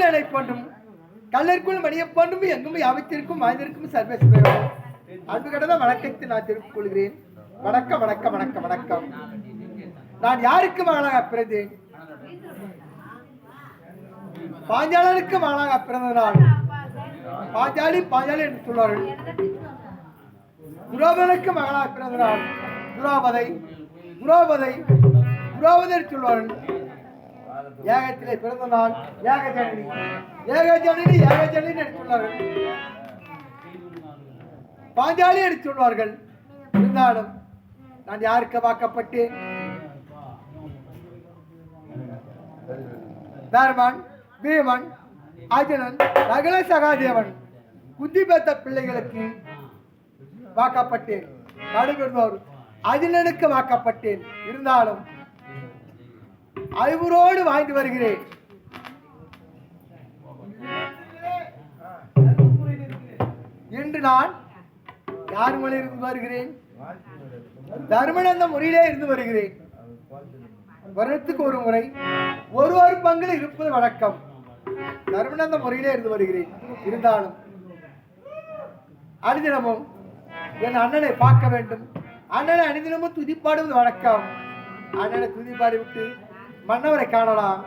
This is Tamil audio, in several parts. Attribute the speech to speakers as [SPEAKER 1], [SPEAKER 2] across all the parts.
[SPEAKER 1] கண்ணனை போன்றும் கல்லற்குள் மணியை போன்றும் எங்கும் யாவத்திற்கும் வாய்ந்திருக்கும் சர்வேஸ்வரர் அன்பு கடந்த வணக்கத்தை நான் தெரிவித்துக் கொள்கிறேன். வணக்கம் வணக்கம் வணக்கம் வணக்கம். நான் யாருக்கு மகளாக பிறந்தேன்? பாஞ்சாலனுக்கு மகளாக பிறந்தனால் பாஞ்சாலி பாஞ்சாலி என்று சொல்வார்கள். துரோபனுக்கு மகளாக பிறந்தனால் துரோபதை துரோபதை துரோபதை என்று சொல்வார்கள். ஏகத்திலே பிறந்த நாள் ஏகஜனனி ஏகஜனனி ஏகஜனனி என்று சொல்வார்கள். பாஞ்சாலி என்று சொல்வார்கள். இருந்தாலும் நான் யாருக்கு வாக்கப்பட்டேன்? தர்மன், பீமன், அர்ஜுனன், நகுல சகாதேவன் புத்தி பெற்ற பிள்ளைகளுக்கு வாக்கப்பட்டேன். நடுவர்ந்தோர் அர்ஜுனனுக்கு வாக்கப்பட்டேன். இருந்தாலும் அறிவுரோடு வாழ்ந்து வருகிறேன். இன்று நான் யார் முறையில் இருந்து வருகிறேன்? தர்மனந்த முறையிலே இருந்து வருகிறேன். வருடத்துக்கு ஒரு முறை ஒரு பங்கில் இருப்பது வழக்கம். தர்மனந்த முறையிலே இருந்து வருகிறேன். இருந்தாலும் அனுதினமும் என் அண்ணனை பார்க்க வேண்டும். அண்ணனை அனுதினமும் துதிப்பாடுவது வழக்கம். அண்ணனை துதிப்பாடி விட்டு மன்னவரை காணலாம்.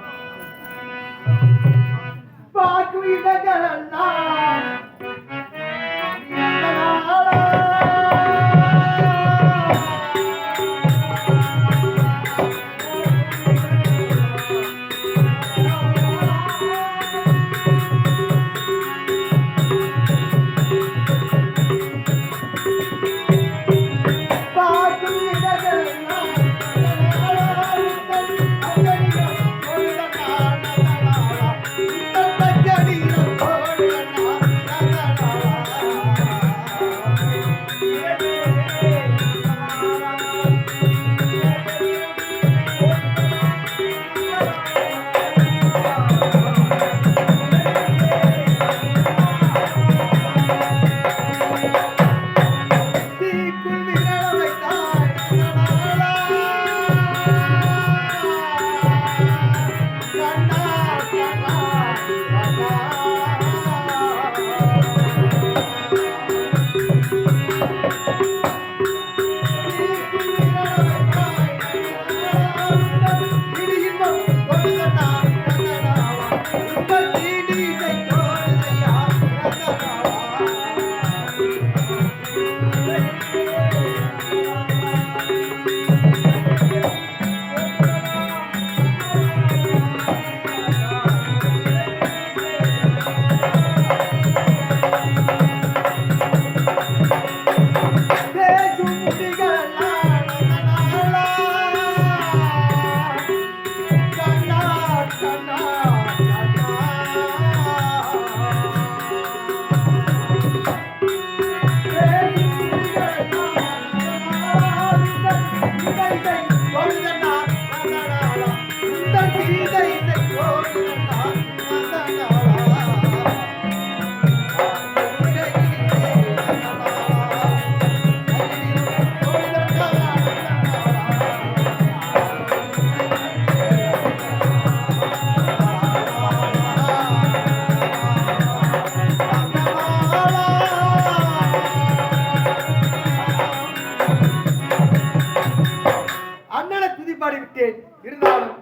[SPEAKER 1] இருந்தாலும்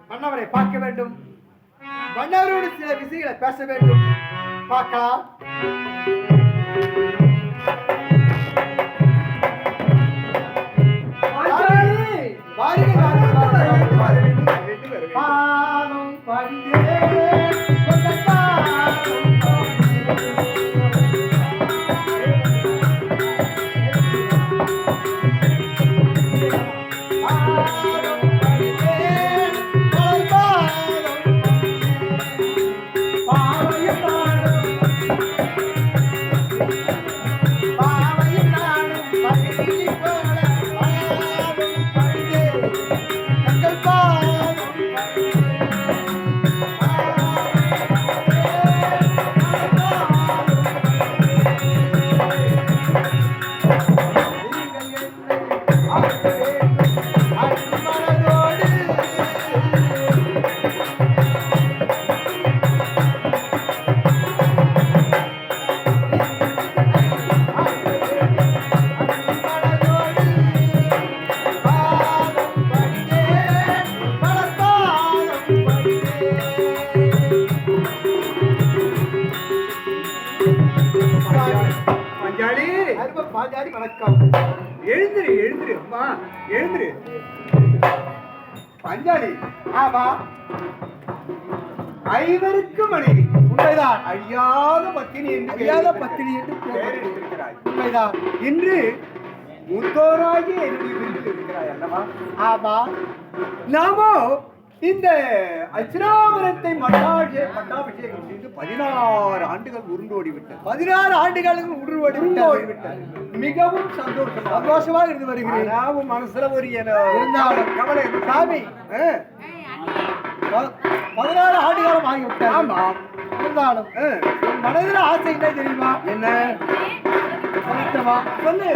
[SPEAKER 1] மன்னவரை பார்க்க வேண்டும். மன்னவரோடு சில விஷயங்களை பேச வேண்டும். பார்க்கலாம். பாஞ்சாலி வணக்கம்.
[SPEAKER 2] எழுந்திரு எழுந்திரு அம்மா எழுந்திரு. பாஞ்சாலி.
[SPEAKER 1] ஆமா.
[SPEAKER 2] ஐவருக்கு மனைவி.
[SPEAKER 1] உண்மைதான்.
[SPEAKER 2] அழியாத பத்தினி என்று
[SPEAKER 1] பெயர்
[SPEAKER 2] எடுத்திருக்கிறாய்.
[SPEAKER 1] உண்மைதான்.
[SPEAKER 2] இன்று மூத்தோராகி என்னுடைய வீட்டில் இருக்கிறாய் அல்லவா?
[SPEAKER 1] ஆமா.
[SPEAKER 2] நாமோ இந்த அச்சிராபுரத்தை பட்டாபிஷேகம் செய்து 16 ஆண்டுகள் உருண்டோடிவிட்டது.
[SPEAKER 1] 16 ஆண்டுகளுக்கு உருவோடிவிட்டது.
[SPEAKER 2] மிகவும்
[SPEAKER 1] சந்தோஷமாக இருந்து வருகிறேன்.
[SPEAKER 2] மனசுல ஒரு
[SPEAKER 1] கவலை சாமி. 16 ஆண்டுகாலம் ஆகிவிட்டது.
[SPEAKER 2] ஆமா.
[SPEAKER 1] இருந்தாலும் மனதில் ஆசை என்ன தெரியுமா?
[SPEAKER 2] என்ன
[SPEAKER 1] சொல்லட்டுமா? சொல்லு.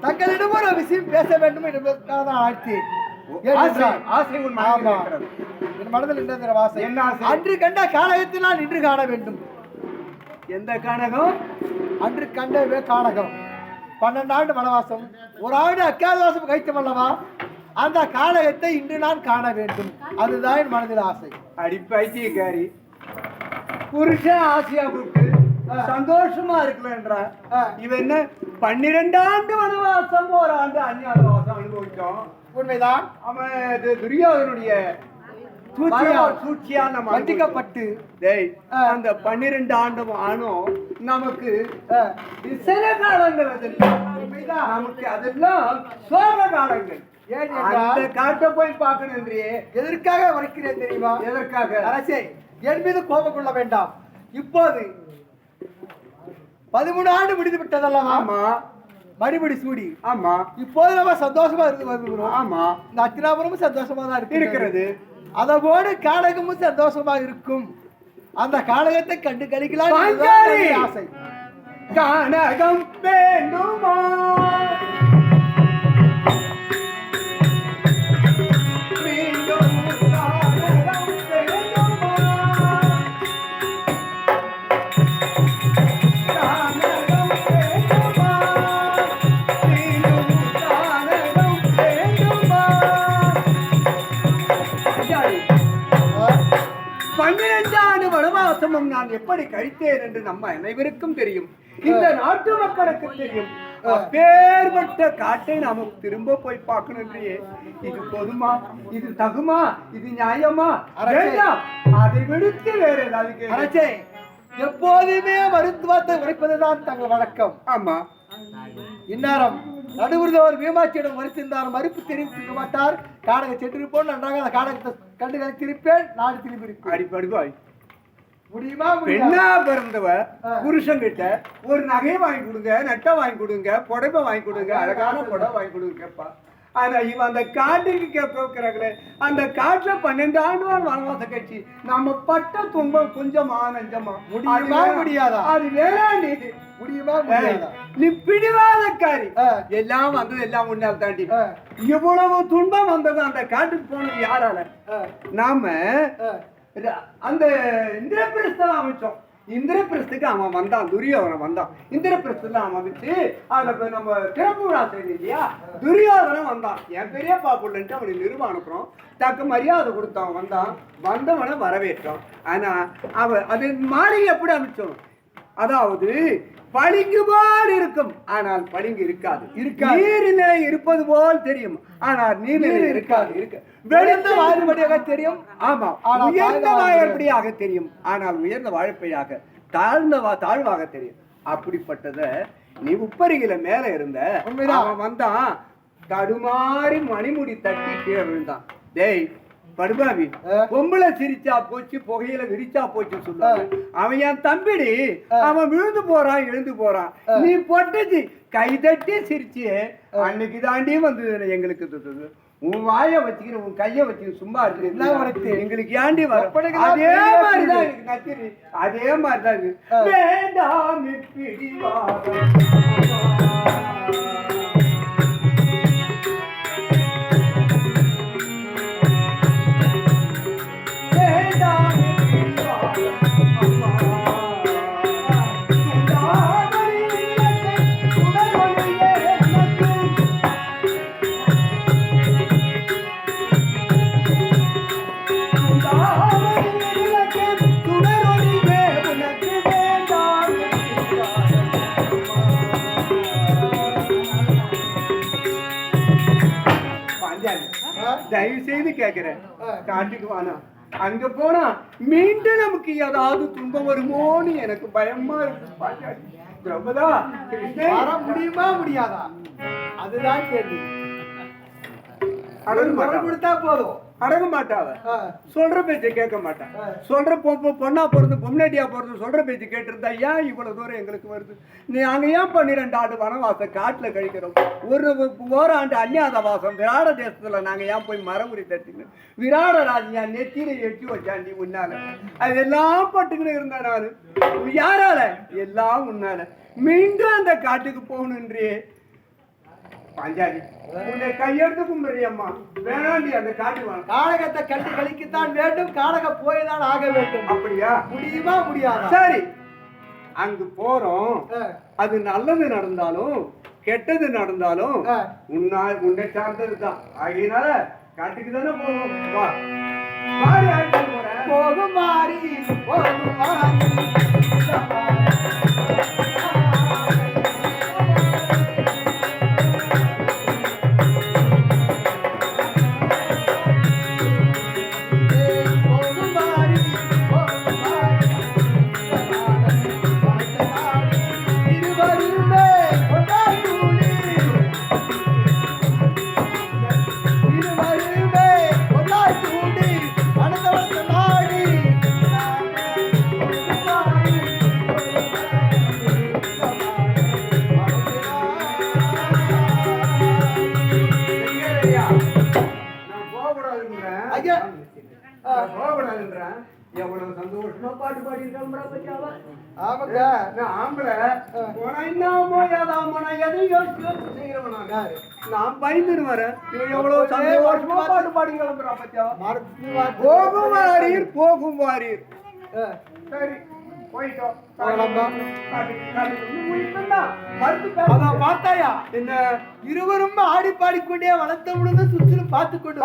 [SPEAKER 1] தங்களிடம் ஒரு விஷயம் பேச வேண்டும் என்பதற்காக தான் ஆட்சி. என் மனதில் என்ன வாசை?
[SPEAKER 2] என்ன ஆசை?
[SPEAKER 1] அன்று கண்ட கானகத்தினால் இன்று காண வேண்டும்.
[SPEAKER 2] எந்த கானகம்?
[SPEAKER 1] அன்று கண்டவே கானகம். 12 ஆண்டு வனவாசம், ஒரு ஆண்டு அக்காதவாசம் கழித்தம் அல்லவா? அந்த கானகத்தை இன்று நான் காண வேண்டும். அதுதான் என் மனதில் ஆசை.
[SPEAKER 2] அடிப்பைத்தியக்காரி, புருஷன் ஆசையா கூப்பிட்டு சந்தோஷமா இருக்கலன்றா. இவன் என்ன 12 ஆண்டு வனவாசம், ஒரு ஆண்டு அந்நியாசம் அனுபவிச்சோம்.
[SPEAKER 1] உண்மைதான்.
[SPEAKER 2] அவன் துரியோதனுடைய சூழ்ச்சியான
[SPEAKER 1] மண்டிக்கப்பட்டு
[SPEAKER 2] அந்த 12 ஆண்டு ஆனும் நமக்கு சில காலங்கள் நமக்கு அதெல்லாம் சோக காலங்கள். அந்த காட்ட போய் பார்க்கணும் என்றே
[SPEAKER 1] எதற்காக வரைக்கிறேன் தெரியுமா?
[SPEAKER 2] எதற்காக?
[SPEAKER 1] அரசே, என் மீது கோபம் கொள்ள வேண்டாம். இப்போது 13 ஆண்டு முடிந்து விட்டதல்லவா?
[SPEAKER 2] ஆமா.
[SPEAKER 1] மறுபடி சூடி.
[SPEAKER 2] ஆமா.
[SPEAKER 1] இப்போது நம்ம சந்தோஷமா இருந்து வருகிறோம்.
[SPEAKER 2] ஆமா.
[SPEAKER 1] இந்த அத்தினாபுரமும் சந்தோஷமா தான்
[SPEAKER 2] இருக்கிறது.
[SPEAKER 1] அதோடு கானகமும் சந்தோஷமா இருக்கும். அந்த கானகத்தை கண்டு கழிக்கலாம் ஆசை.
[SPEAKER 2] கானகம் வேண்டுமா? நான் எப்படி கழித்தேன் என்று நம்ம அனைவருக்கும் தெரியும். இந்த நாட்டு மக்களுக்கு தெரியும். அப்பேற்பட்ட காட்டை நாம திரும்ப போய் பார்க்கணும். இது போதுமா? இது தகுமா? இது நியாயமா? அதை விடுத்து வேற ஏதாவது?
[SPEAKER 1] எப்போதுமே மருத்துவத்தை உரைப்பதுதான் தங்கள் வழக்கம்.
[SPEAKER 2] ஆமா.
[SPEAKER 1] இந்நேரம் நடுவுறுதவர் மீமாட்சியிடம் மறுத்திருந்தார். மறுப்பு தெரிவிக்க மாட்டார். காடகை சென்றிருப்போம். நன்றாக அந்த காடகத்தை கண்டுகளை திருப்பேன். நாடு திரும்பி
[SPEAKER 2] அடிப்படுவாய்.
[SPEAKER 1] முடியுமா?
[SPEAKER 2] பெண்ணா பிறந்தவ புருஷன் கிட்ட ஒரு நகையை வாங்கி கொடுங்க, நட்டை வாங்கி கொடுங்க, புடவை வாங்கி கொடுங்க, அழகான புடவை வாங்கி கொடுங்க கேட்பா. ஆனா இவன் அந்த காட்டுக்கு கேட்கிறாங்களே, அந்த காட்டுல 12 ஆண்டு வனவாசம் கட்சி நாம பட்ட துன்பம் கொஞ்சமா நஞ்சமா?
[SPEAKER 1] முடியுமா? முடியாதா?
[SPEAKER 2] அது வேளாண்டி.
[SPEAKER 1] முடியுமா? முடியாதா?
[SPEAKER 2] நீ பிடிவாதக்காரி. எல்லாம் வந்தது எல்லாம் முன்னால் தாண்டி இவ்வளவு துன்பம் வந்தது. அந்த காட்டுக்கு போனது யாரால? நாம அந்த இந்திரபிரஸ்தம் அமைச்சோம். இந்திரபிரஸ்துக்கு அவன் வந்தான், துரியோதனன் வந்தான். இந்திரபிரஸ்துல அவன் அமைச்சு அதை நம்ம திறப்பு விழா செய்து இல்லையா? துரியோதனன் வந்தான். என் பெரியப்பா புள்ளன்ட்டு அவனுக்கு நிறுவனம் அனுப்புறோம். தக்க மரியாதை கொடுத்தான். வந்தான். வந்தவனை வரவேற்றோம். ஆனா அது மாளிகை எப்படி அமைச்சோம்? அதாவது பளிங்கு போல் இருக்கும், ஆனால் பளிங்கு இருக்காது. நீரிலே இருப்பது போல் தெரியும், ஆனால் நீரில் இருக்காது.
[SPEAKER 1] வெளிந்த வாய்ப்படியாக தெரியும்.
[SPEAKER 2] ஆமா. உயர்ந்த வாய்ப்படியாக தெரியும், ஆனால் உயர்ந்த வாய்ப்பையாக தாழ்வாக தெரியும். அப்படிப்பட்டத நீ உப்பரிகில மேல இருந்த அவன் வந்தான். தடுமாறி மணிமுடி தட்டி கீழே விழுந்தான். டேய் படுபாவி, பொம்பளை சிரிச்சா போச்சு, புகையில விரிச்சா போச்சு சொல்லுவாங்க. அவன் என் தம்பிடி. அவன் விழுந்து போறான், எழுந்து போறான். நீ பொட்டச்சு கை தட்டி சிரிச்சியே. அன்னைக்கு தாண்டி வந்தது எங்களுக்கு. உன் வாய வச்சுக்கிற, உன் கைய வச்சுக்க சும்மா இருக்கு. எங்களுக்கு ஏண்டி வர? அதே மாதிரிதான் எனக்கு நச்சிரு. அதே மாதிரிதான் வேண்டாம் தயவு செய்து கேக்குறேன், காட்டுக்கு வானா. அங்க போனா மீண்டும் நமக்கு ஏதாவது துன்பம் வருமோன்னு எனக்கு பயமா இருக்கு பாஞ்சாலி. திரௌபதா,
[SPEAKER 1] வர முடியுமா முடியாதா அதுதான் கேள்வி.
[SPEAKER 2] அடங்க
[SPEAKER 1] கொடுத்தா போதும்.
[SPEAKER 2] அடங்க மாட்டாவ, சொல்ற பேச்ச கேட்க மாட்டான். சொல்ற பொண்ணா பிறந்து பொம்னாட்டியா பிறந்து சொல்ற பேச்சு கேட்டிருந்தா ஏன் இவ்வளவு தூரம் எங்களுக்கு வருது? நாங்க ஏன் 12 ஆண்டு வனவாசம் காட்டுல கழிக்கிறோம்? ஓராண்டு அந்நியாத வாசம் விராட தேசத்துல நாங்க ஏன் போய் மரமுறி தட்டிக்கணும்? விராட ராஜியா நெத்தியில எட்டி வச்சாண்டி முன்னால அதெல்லாம் பட்டுக்கிட்டு இருந்தேன் நானு. யாரால? எல்லாம் முன்னால. மீண்டும் அந்த காட்டுக்கு போகணுன்றே பாஞ்சாலி, உன்னை கையெடுத்து கும்பிடுறியம்மா. வேணாண்டி அந்த காட்டு வாங்க.
[SPEAKER 1] கானகத்தை கண்டு கழிக்கத்தான் வேண்டும், கானக போய்தான் ஆக வேண்டும்.
[SPEAKER 2] அப்படியா?
[SPEAKER 1] முடியுமா முடியாதா?
[SPEAKER 2] சரி, அங்கு போறோம். அது நல்லது நடந்தாலும் கெட்டது நடந்தாலும் உன்னை சார்ந்ததுதான். ஆகையினால காட்டுக்கு தானே போவோம். வா
[SPEAKER 1] போகும் மாறி போகும் மாறி
[SPEAKER 2] எவ்வளவு சந்தோஷமா பாட்டு பாடி இருக்காங்க. நான் பயந்துன்னு வரேன். எவ்வளவு சந்தோஷமா பாட்டு பாடி கிளம்புறா பத்தியா? போகும் வாரீர் போகும் வாரீர். சரி போயிட்டோம்.
[SPEAKER 1] பார்த்தாயா என்ன இருவரும் ஆடி பாடிக்கொண்டே வளர்த்த முழுது சுற்றிலும் பார்த்து கொண்டு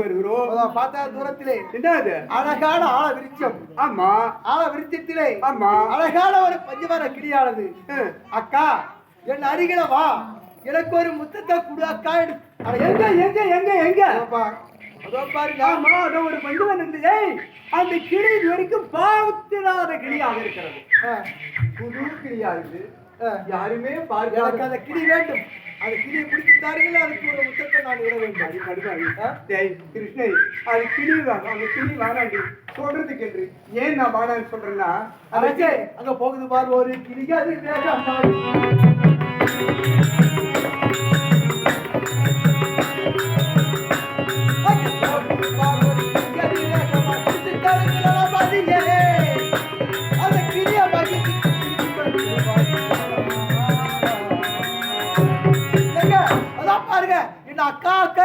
[SPEAKER 1] வருகிறோம். பார்த்தா தூரத்திலே
[SPEAKER 2] என்னது
[SPEAKER 1] அழகான ஆழ விருட்சம்.
[SPEAKER 2] ஆமா,
[SPEAKER 1] ஆழ விருட்சத்திலே
[SPEAKER 2] ஆமா
[SPEAKER 1] அழகான ஒரு பஞ்சமர கிளியானது. அக்கா என் அருகில வா, எனக்கு ஒரு முத்தத்தை குடு அக்கா.
[SPEAKER 2] எங்க எங்க எங்க எங்க
[SPEAKER 1] பாருங்க,
[SPEAKER 2] ஒரு பஞ்சமன் இருந்தது. அந்த கிளி இது வரைக்கும் பாவத்தினாத கிளியாக இருக்கிறது. புது கிளியா இருக்கு, யாருமே பார்க்க.
[SPEAKER 1] அந்த கிளி வேண்டும், அந்த கிளியை பிடிச்சி தாருங்களா, அதுக்கு ஒரு முத்தத்தை நான் விட வேண்டும்.
[SPEAKER 2] கிருஷ்ணன், அது கிளி தான். அந்த கிளி வாடாண்டி சொல்றதுக்கு என்று ஏன் நான் வாடான்னு சொல்றேன்னா,
[SPEAKER 1] அங்க போகுது பாரு ஒரு கிளி. அது பாருங்க இந்த அக்கா அக்கா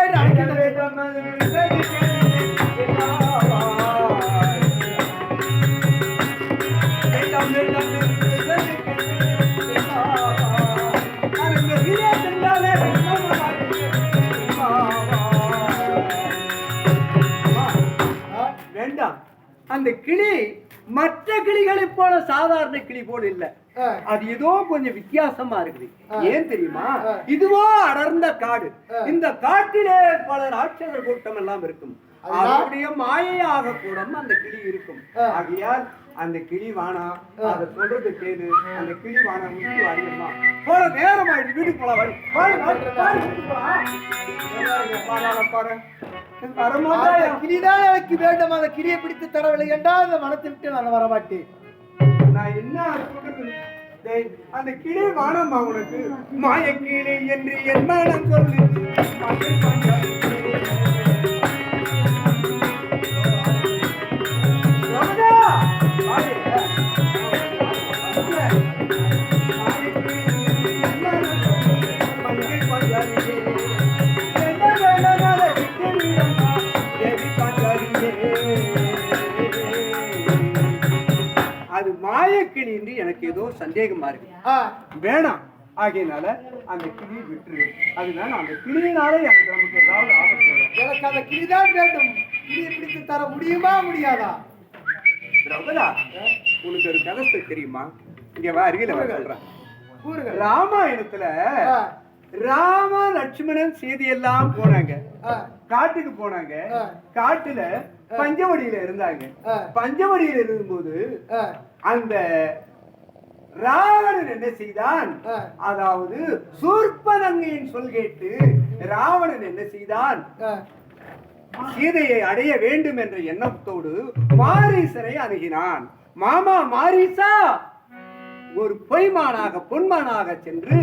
[SPEAKER 2] வேண்டாம். அந்த கிளி மற்ற கிளிகளை போல சாதாரண கிளி போல இல்ல. அது ஏதோ கொஞ்சம் வித்தியாசமா இருக்குது. ஏன் தெரியுமா? இதுவோ அடர்ந்த காடு. இந்த காட்டிலே பல ராட்சசர் கூட்டம் எல்லாம் இருக்கும். அதனுடைய மாயையாக கூட அந்த கிளி இருக்கும். ஆகையால் அந்த கிளி வானா, அதை சொல்றது கேளு. அந்த கிளி வானா முட்டு அறியமா போல நேரம் ஆயிடுச்சு. வீட்டுக்கு போலாம்.
[SPEAKER 1] கிளிதான் எனக்கு வேண்டும். அந்த கிளியை பிடித்து தரவில்லை என்றால் அந்த மனத்தை விட்டு நான் வரமாட்டேன்.
[SPEAKER 2] நான் என்ன சொல்றது? அந்த கிளி வானம்மா உனக்கு மாய கிளி என்று என் மனம் சொல்லு. அது மாயக்கிளி என்று எனக்கு ஏதோ சந்தேகமா இருக்கு. வேணாம். ஆகையினால அந்த கிளியை விட்டுரு. அதனால அந்த கிளியினால எனக்கு நமக்கு ஏதாவது ஆபத்து வரும்.
[SPEAKER 1] எனக்கு அந்த கிளிதான் வேண்டும். கிளியை பிடித்து தர முடியுமா முடியாதா?
[SPEAKER 2] திரௌபதா, உனக்கு ஒரு கதை தெரியுமா? இங்க வா, அருகில சொல்றேன். ராமாயணத்துல ராம லட்சுமணன் சீதையெல்லாம் போனாங்க,
[SPEAKER 1] ஆ,
[SPEAKER 2] காட்டுக்கு போனாங்க.
[SPEAKER 1] ஆ.
[SPEAKER 2] காட்டுல பஞ்சவடியில இருந்தாங்க. பஞ்சவடியில இருக்கும்போது
[SPEAKER 1] ஆ,
[SPEAKER 2] அந்த ராவணன் என்ன செய்தான்? அதாவது சூர்பனங்கையின் சொல் கேட்டு ராவணன் என்ன செய்தான்?
[SPEAKER 1] ஆ,
[SPEAKER 2] சீதையை அடைய வேண்டும் என்ற எண்ணத்தோடு மாரீசரை அணுகினான். மாமா மாரீசா, ஒரு பொய்மானாக பொன்மானாக சென்று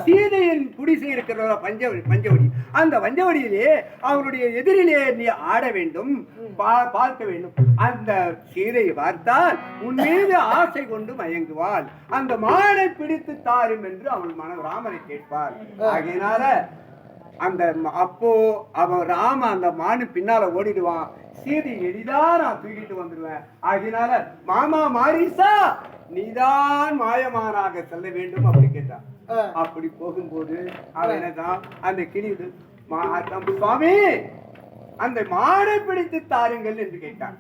[SPEAKER 2] சீதையின் குடிசை இருக்கிற பஞ்சவடி, அந்த பஞ்சவடியிலே அவருடைய எதிரிலே நீ ஆட வேண்டும், பார்க்க வேண்டும். அந்த சீதையை பார்த்தால் உன் மீது ஆசை கொண்டு மயங்குவாள். அந்த மானை பிடித்து தாரும் என்று அவள் ராமனை கேட்பார். ஆகையினால அந்த அப்போ அவன் ராம அந்த மானு பின்னால ஓடிடுவான். சீதை எளிதா நான் தூக்கிட்டு வந்துடுவேன். ஆகினால மாமா மாரீசா, நீதான் மாயமானாக செல்ல வேண்டும் அப்படி கேட்டான். அப்படி போகும்போது அவன் என்னதான் அந்த கிளிது சுவாமி அந்த மானை பிடித்து தாருங்கள் என்று கேட்டான்.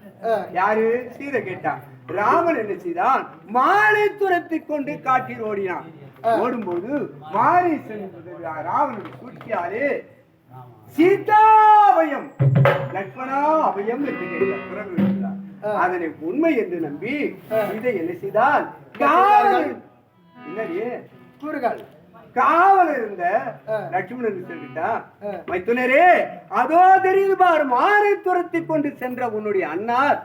[SPEAKER 2] யாரு? சீதை கேட்டான். ராமன் என்ன செய்தான்? மானை துரத்தி கொண்டு காட்டில் ஓடினான். ஓடும்போது மாரீசன் ராவனுடைய சூழ்ச்சியாலே சீதாபயம் லட்சுமணா அபயம் என்று கேட்டார். அதனை உண்மை என்று நம்பி இதை என்ன செய்தால் காவல் இருந்த லட்சுமணன் சொல்லிட்டான், மைத்துனரே அதோ தெரியுது பாரு, மானை துரத்தி கொண்டு சென்ற உன்னுடைய அண்ணார்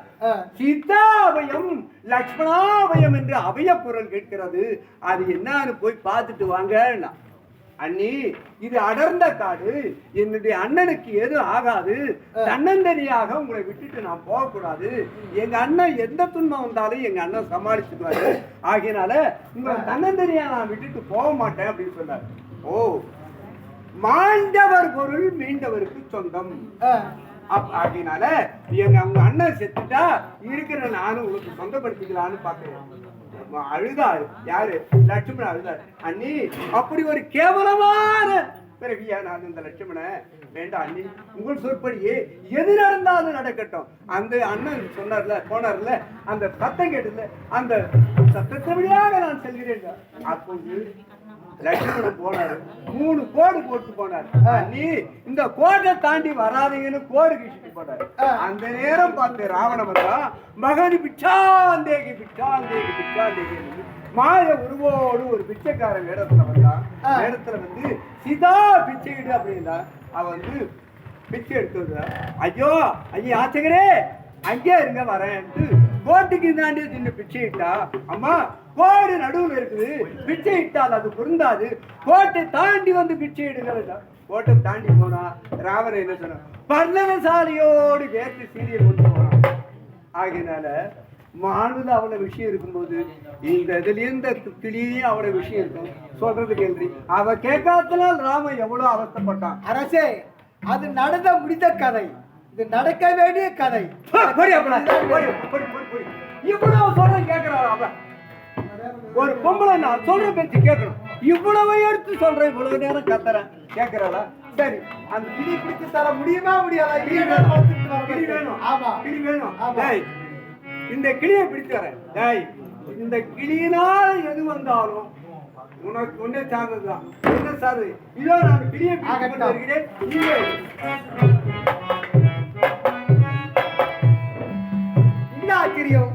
[SPEAKER 2] சீதாபயம் லட்சுமணாபயம் என்று அபய குரல் கேட்கிறது, அது என்னன்னு போய் பார்த்துட்டு வாங்க. அண்ணி, இது அடர்ந்த காடு, என்னுடைய அண்ணனுக்கு எதுவும் ஆகாது, தன்னந்தனியாக உங்களை விட்டுட்டு நான் போகக்கூடாது, எங்க அண்ணன் எந்த துன்பம் வந்தாலும் எங்க அண்ணன் சமாளிச்சுக்குவாரு, ஆகினால உங்களை தன்னந்தனியா நான் விட்டுட்டு போக மாட்டேன் அப்படின்னு சொன்னார். ஓ, மாண்டவர் பொருள் மீண்டவருக்கு சொந்தம். ஆகினால உங்க அண்ணன் செத்துட்டா இருக்கிற நானும் உங்களுக்கு சொந்தப்படுத்திக்கலான்னு பாக்குறேன். அழுதாரு. யாரு? லட்சுமணன் அழுதாரு. அண்ணி, அப்படி ஒரு கேவலமான பிறவியா நான் இந்த லட்சுமண வேண்டாம் அண்ணி, உங்கள் சொற்படியே எது நடந்தாலும் நடக்கட்டும். அந்த அண்ணன் சொன்னார்ல, போனார்ல, அந்த சத்தம் கேட்டதுல அந்த சத்தத்தபடியாக நான் செல்கிறேன். அப்போது லட்சுமணன் போனாரு, 3 கோடு போட்டு போனாரு. அண்ணி, இந்த கோட்டை தாண்டி வராதீங்கன்னு கோடு கிழிச்சிட்டு போனாரு. அந்த நேரம் பார்த்து ராவணன் தான் மகனி பிச்சாந்தேகி பிச்சாந்தேகி பிச்சாந்தேகி மாய உருவோடு ஒரு பிச்சைக்காரன் இடத்துல வந்தான். இடத்துல வந்து சீதா பிச்சையிடு அப்படின்னா அவன் வந்து பிச்சை எடுத்து, ஐயோ ஐயா ஆச்சகரே அங்கே இருங்க வரேன்ட்டு கோட்டுக்கு தாண்டி சின்ன பிச்சை இட்டா, அம்மா கோடு நடுவில் இருக்குது, பிச்சை இட்டால் அது பொருந்தாது, கோட்டை தாண்டி வந்து பிச்சை இடுங்க. கோட்டை தாண்டி போனா ராவணன் என்ன சொன்ன, பர்ணவசாலியோடு வேர்த்து சீரியல் கொண்டு போனான். ஆகையினால மானுல அவ்வளவு விஷயம் இருக்கும்போது இந்த இதுல இருந்து கிளியே அவ்வளவு விஷயம் இருக்கும் சொல்றது கேள்வி. அவ கேட்காதனால் ராமன் எவ்வளவு அவஸ்தப்பட்டான்.
[SPEAKER 1] அரசே, அது நடந்த முடிந்த கதை, இது நடக்க வேண்டிய கதை.
[SPEAKER 2] இவ்வளவு சொல்ற கேட்கிறாள் அவ. ஒரு பொம்பளை நான் சொல்ற பேச்சு கேட்கணும். இவ்வளவு எடுத்து சொல்றேன், இவ்வளவு நேரம் கத்துறேன், கேட்கிறாளா? சரி, அந்த கிளி பிடிச்சு தர முடியுமா முடியாதா? கிளி வேணும். ஆமா, கிளி வேணும். இந்த கிளியை பிடிச்சு வரேன். இந்த கிளியினால் எது வந்தாலும் உனக்கு ஒன்னே சார்ந்ததுதான். என்ன சார்? இதோ நான் கிளியை பிடிச்சு வருகிறேன்.
[SPEAKER 1] ஆச்சரியம்,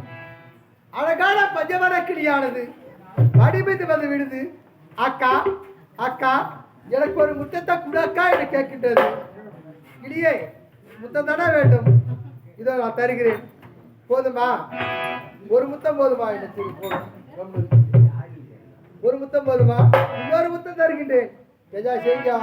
[SPEAKER 1] அழகான பஞ்சவர கிளியானது வடிவத்து வந்து விடுது. அக்கா அக்கா, எனக்கு ஒரு முத்தத்தை குடக்கா என்று கேட்கின்றது. கிளியே, முத்தம் தானே வேண்டும், இதோ நான் தருகிறேன். போதுமா? ஒரு முத்தம் போதுமா? எனக்கு போதும். ஒரு முத்தம் போதுமா? இன்னொரு முத்தம் தருகின்றேன். கஜா செய்யா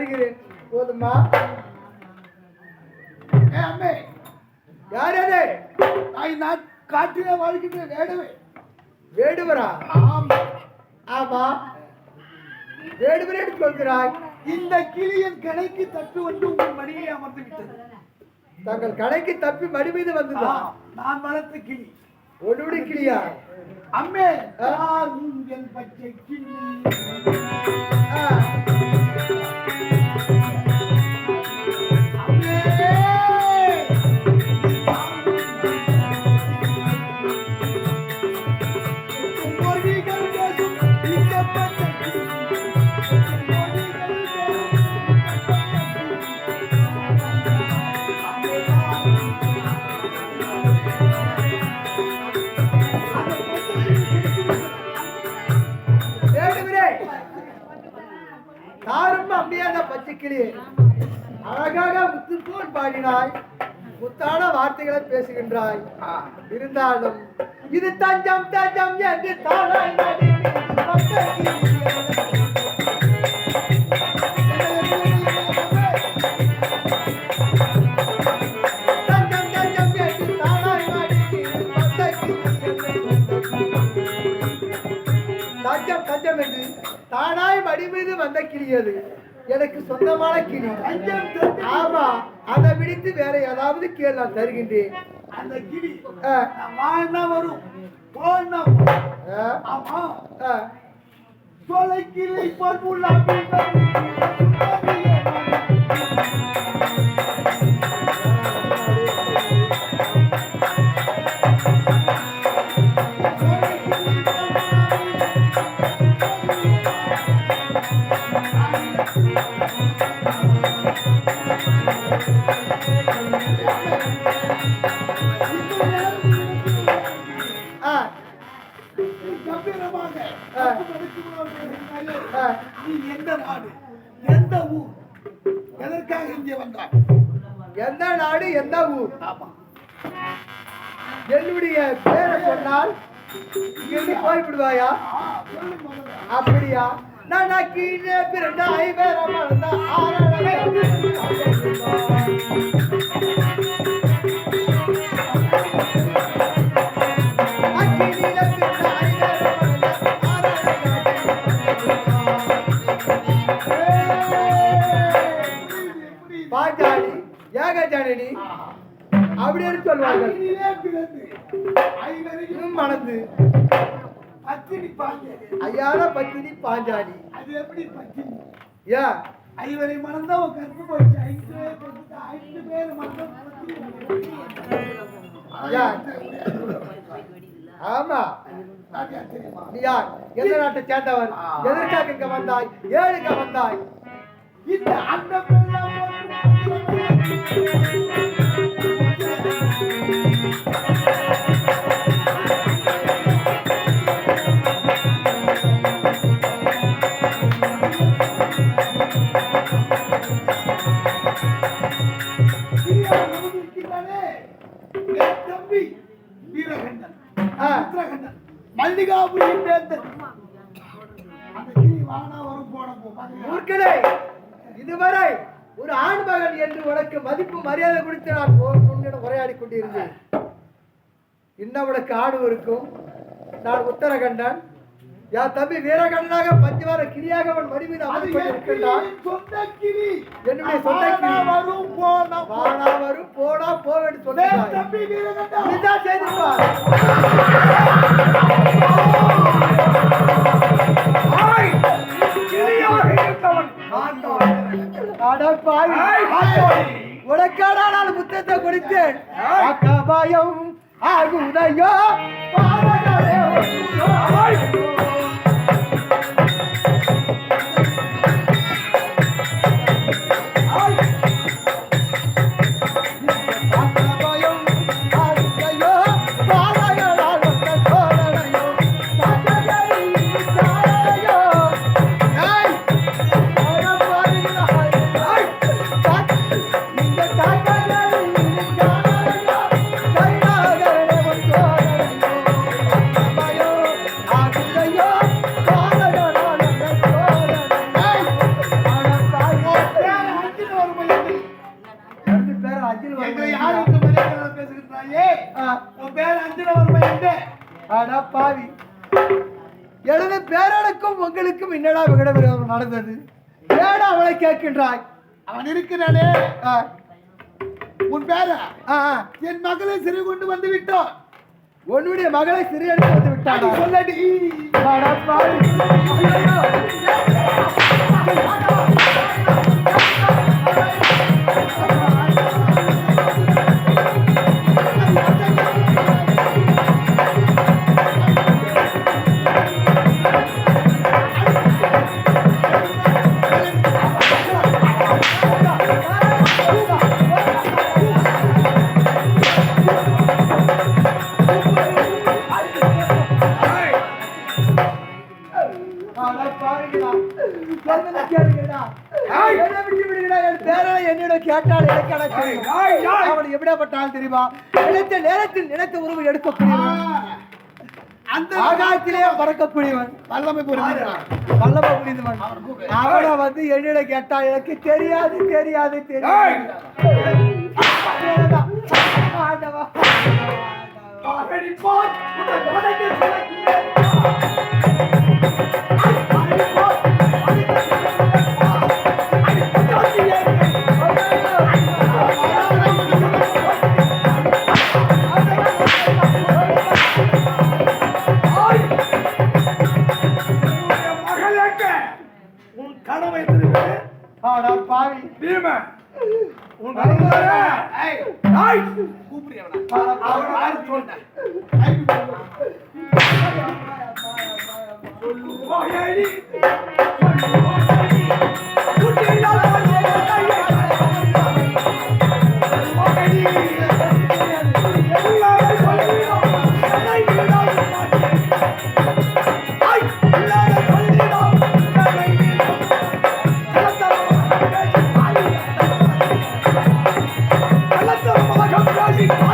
[SPEAKER 1] தருகிறேன் போதுமா?
[SPEAKER 3] அம்மே
[SPEAKER 1] யார் அது?
[SPEAKER 3] நான் காட்டிலே வாழ்கின்ற வேடுவே.
[SPEAKER 1] வேடுவரா?
[SPEAKER 3] ஆமா
[SPEAKER 1] ஆமா, வேடுவரே சொல்கிறாய்.
[SPEAKER 3] இந்த கிளியின் கடைக்கு தட்டு வந்து உங்கள் மடியை அமர்ந்து விட்டது.
[SPEAKER 1] தங்கள் கடைக்கு தப்பி மடி மீது வந்ததா?
[SPEAKER 3] நான் வளர்த்த கிளி.
[SPEAKER 1] ஒருபடி கிளியா?
[SPEAKER 3] அம்மே உங்கள் பச்சை கிளி.
[SPEAKER 1] தாரும் அம்மையான பச்சைக்கிளி, அழகாக முத்து போல் பாடினாய், முத்தான வார்த்தைகளை பேசுகின்றாய். இருந்தாலும் இது தஞ்சம் தஞ்சம் என்று தானாய் தஞ்சம் தஞ்சம் என்று தானாய் தஞ்சம் தஞ்சம் என்று தானாய் மடி மீது வந்த கிளியது எனக்கு சொந்தமான கிளி. ஆமா, அதை விடுத்து வேற ஏதாவது கேள், நான் தருகின்றேன்.
[SPEAKER 3] அந்த கிளி வாழ்னா வரும், போனா ஆமா சோலை கிளி போல் நீ எந்த நாடு, எந்த ஊர், எதற்காக இங்கே வந்தாய்?
[SPEAKER 1] எந்த நாடு எந்த ஊர்?
[SPEAKER 3] ஆமா,
[SPEAKER 1] என்னுடைய பேரை சொன்னால் இங்கிருந்து போய்விடுவாயா? அப்படியா? நான் கீழே பிறந்த ஐவேரம் பாஞ்சாலி ஏகஜானி அப்படின்னு சொல்லுவாங்க. மணந்து
[SPEAKER 3] பத்தினி பாஞ்சாலி,
[SPEAKER 1] ஐயார பத்தினி பாஞ்சாலி.
[SPEAKER 3] அது எப்படி பத்தினி?
[SPEAKER 1] ஏன்
[SPEAKER 3] ஐவரை மணந்தா உன் கருத்து போச்சு. 5 பேர் மணந்தா
[SPEAKER 1] ஆமா, நீ யார்? எந்த நாட்டை சேர்ந்தவர்? எதற்காக இங்க வந்தாய்? ஏழுங்க வந்தாய்?
[SPEAKER 3] இந்த அந்த தம்பி வீரகண்டன், உத்தரகண்டன், மல்லிகாபுரி வேந்தன். அந்த கிளி வானா வரும் போன
[SPEAKER 1] ஊர்களே, இதுவரை ஒரு ஆண் மகன் என்று உனக்கு மதிப்பு மரியாதை கொடுத்து நான் உன்னிடம் உரையாடி கொண்டிருந்தேன். இன்னும் உனக்கு ஆடு இருக்கும். நான் உத்தரகண்டன், என் தம்பி வீரகண்டனாக பஞ்சவார கிளியாக அவன் மடி மீது அமர்ந்து கொண்டிருக்கின்றான்.
[SPEAKER 3] சொந்த கிளி,
[SPEAKER 1] என்னுடைய சொந்த கிளி
[SPEAKER 3] வரும் போனா
[SPEAKER 1] வானா வரும் போனா போவேன்னு சொன்னாய்.
[SPEAKER 3] தம்பி வீரகண்டன்
[SPEAKER 1] இதுதான் செய்திருப்பார். உனக்கான புத்தகத்தை கொடுத்தேன். அக்கபயம் ஆகுதையோ ஐயோ
[SPEAKER 3] எங்களை யார் இந்த மரியாதை பேசுகிறாயே? உன் பேர் அஞ்சலவர்மா என்று.
[SPEAKER 1] அடா பாவி, எனது பேரனுக்கும் உங்களுக்கும் என்னடா விகடவிரோதம் நடந்தது? ஏடா அவளை கேட்கின்றாய்?
[SPEAKER 3] அவன் இருக்கிறானே, உன் பேர என் மகளை சிறு கொண்டு வந்து விட்டான்.
[SPEAKER 1] உன்னுடைய மகளை சிறையெடுத்து வந்து விட்டாடா?
[SPEAKER 3] சொல்லடி.
[SPEAKER 1] அடா பாவி, என்னிடம் கேட்டால் அவன் எப்படிப்பட்டாலும் தெரியுமா? நினைத்த நேரத்தில் நினைத்த உறவு எடுக்கக்கூடியவன்,
[SPEAKER 3] அந்த
[SPEAKER 1] ஆகாயத்திலே பறக்கக்கூடியவன்,
[SPEAKER 3] வல்லமை புரிந்தான்.
[SPEAKER 1] வல்லமை புரிந்தவன். அவனை வந்து என்னிடம் கேட்டால் எனக்கு தெரியாது தெரியாது தெரியாது. ஆண்டவா,
[SPEAKER 3] உன் கடமை திரும்ப.
[SPEAKER 1] ஆடா பாவி,
[SPEAKER 3] பீமன், உன்
[SPEAKER 2] Let's go,